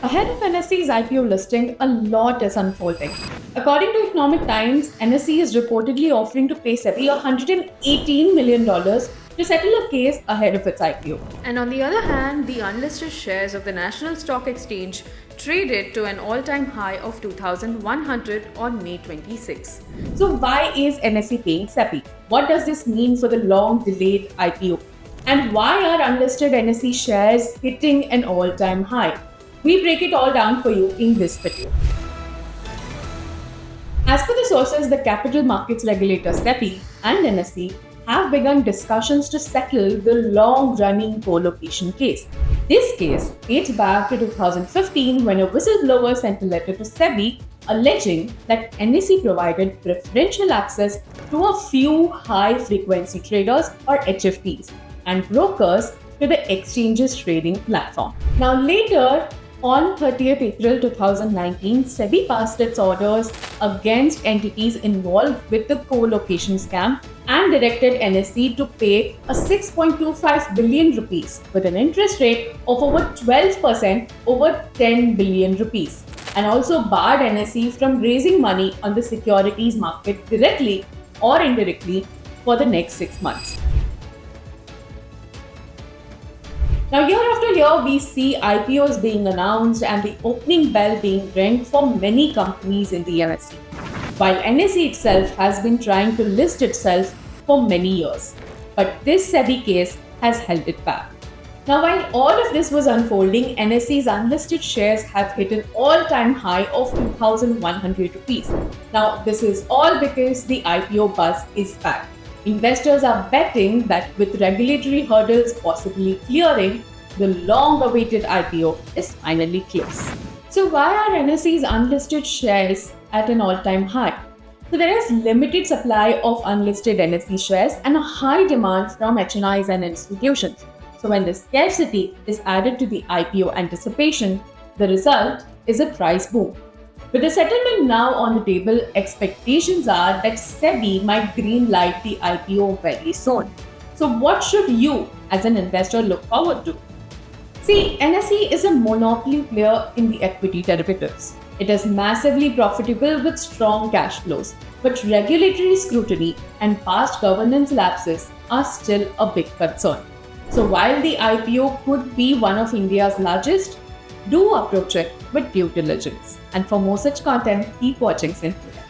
Ahead of NSE's IPO listing, a lot is unfolding. According to Economic Times, NSE is reportedly offering to pay SEBI $118 million to settle a case ahead of its IPO. And on the other hand, the unlisted shares of the National Stock Exchange traded to an all time high of 2,100 on May 26. So, why is NSE paying SEBI? What does this mean for the long delayed IPO? And why are unlisted NSE shares hitting an all time high? We break it all down for you in this video. As per the sources, the capital markets regulator SEBI and NSE have begun discussions to settle the long-running co-location case. This case dates back to 2015 when a whistleblower sent a letter to SEBI alleging that NSE provided preferential access to a few high-frequency traders or HFTs and brokers to the exchange's trading platform. Now later, on 30th April 2019, SEBI passed its orders against entities involved with the co-location scam and directed NSE to pay a 6.25 billion rupees with an interest rate of over 12% over 10 billion rupees, and also barred NSE from raising money on the securities market directly or indirectly for the next 6 months. Now, year after year, we see IPOs being announced and the opening bell being rang for many companies in the NSE, while NSE itself has been trying to list itself for many years. But this SEBI case has held it back. Now, while all of this was unfolding, NSE's unlisted shares have hit an all-time high of 2,100 rupees. Now, this is all because the IPO buzz is back. Investors are betting that with regulatory hurdles possibly clearing, the long-awaited IPO is finally close. So why are NSE's unlisted shares at an all-time high? So there is limited supply of unlisted NSE shares and a high demand from HNIs and institutions. So when the scarcity is added to the IPO anticipation, the result is a price boom. With the settlement now on the table, expectations are that SEBI might greenlight the IPO very soon. So, what should you, as an investor, look forward to? See, NSE is a monopoly player in the equity derivatives. It is massively profitable with strong cash flows, but regulatory scrutiny and past governance lapses are still a big concern. So, while the IPO could be one of India's largest, do approach it with due diligence. And for more such content, keep watching Synfuture.